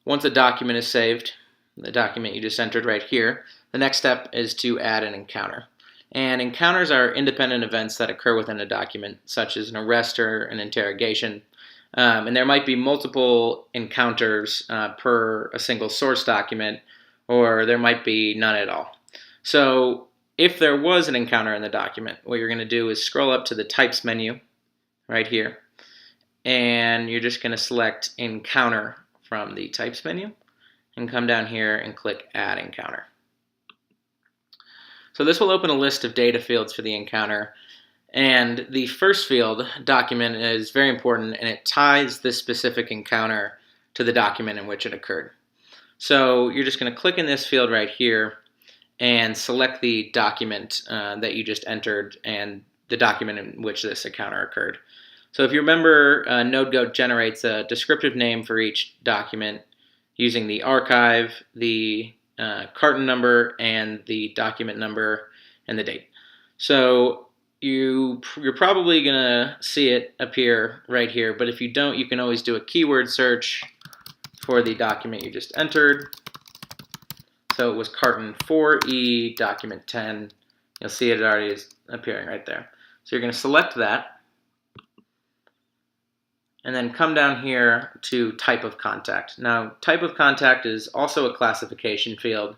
Once a document is saved, the document you just entered right here, the next step is to add an encounter. And encounters are independent events that occur within a document, such as an arrest or an interrogation. And there might be multiple encounters per a single source document, or there might be none at all. So if there was an encounter in the document, what you're going to do is scroll up to the Types menu right here, and you're just going to select Encounter from the Types menu, and come down here and click Add Encounter. So this will open a list of data fields for the encounter, and the first field, document, is very important, and it ties this specific encounter to the document in which it occurred. So you're just going to click in this field right here and select the document that you just entered and the document in which this encounter occurred. So if you remember, NodeGoat generates a descriptive name for each document using the archive, the carton number, and the document number and the date. So you're probably going to see it appear right here, but if you don't, you can always do a keyword search for the document you just entered. So it was carton 4E, document 10. You'll see it already is appearing right there. So you're going to select that, and then come down here to type of contact. Now, type of contact is also a classification field,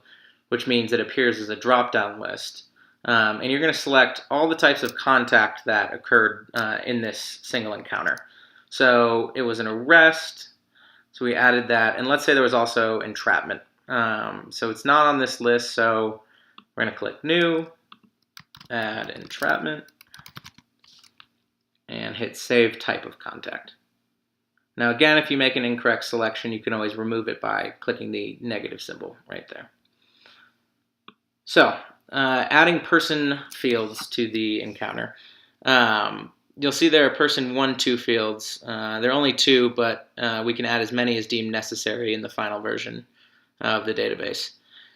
which means it appears as a drop-down list. And you're going to select all the types of contact that occurred in this single encounter. So it was an arrest, so we added that. And let's say there was also entrapment. So it's not on this list, so we're going to click New, Add Entrapment, and hit Save Type of Contact. Now again, if you make an incorrect selection, you can always remove it by clicking the negative symbol right there. So, adding person fields to the encounter. You'll see there are person 1, 2 fields. There are only 2, but we can add as many as deemed necessary in the final version of the database.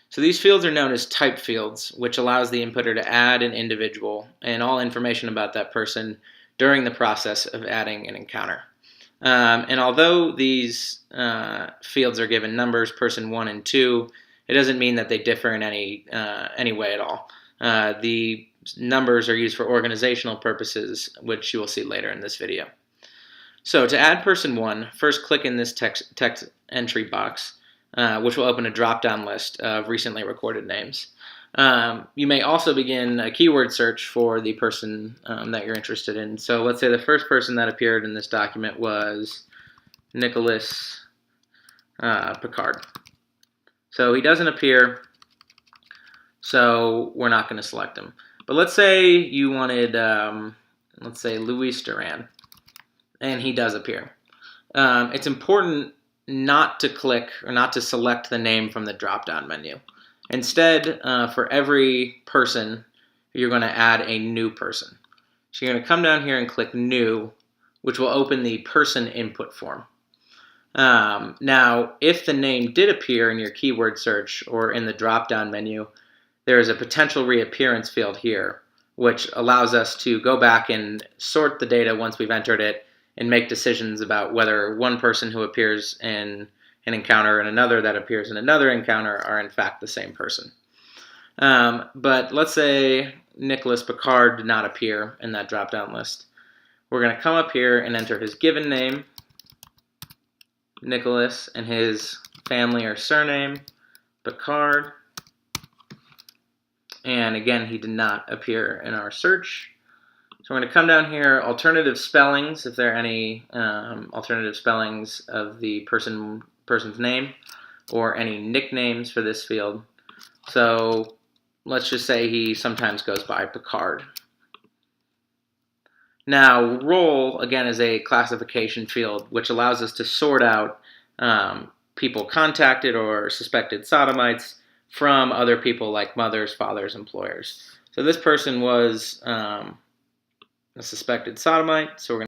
So these fields are known as type fields, which allows the inputter to add an individual and all information about that person during the process of adding an encounter. And although these fields are given numbers, person 1 and 2, it doesn't mean that they differ in any way at all. The numbers are used for organizational purposes, which you will see later in this video. So to add person 1, first click in this text entry box, which will open a drop-down list of recently recorded names. You may also begin a keyword search for the person that you're interested in. So let's say the first person that appeared in this document was Nicholas Picard. So he doesn't appear, so we're not going to select him. But let's say you wanted, let's say Luis Duran, and he does appear. It's important not to click or not to select the name from the drop-down menu. Instead, for every person, you're going to add a new person. So you're going to come down here and click New, which will open the person input form. Now, if the name did appear in your keyword search or in the drop-down menu, there is a potential reappearance field here, which allows us to go back and sort the data once we've entered it and make decisions about whether one person who appears in an encounter and another that appears in another encounter are in fact the same person. But let's say Nicholas Picard did not appear in that drop-down list. We're going to come up here and enter his given name, Nicholas, and his family or surname, Picard. And again, he did not appear in our search. So we're going to come down here, alternative spellings, if there are any alternative spellings of the person's name, or any nicknames for this field. So let's just say he sometimes goes by Picard. Now, role, again, is a classification field, which allows us to sort out people contacted or suspected sodomites from other people like mothers, fathers, employers. So this person was a suspected sodomite, so we're going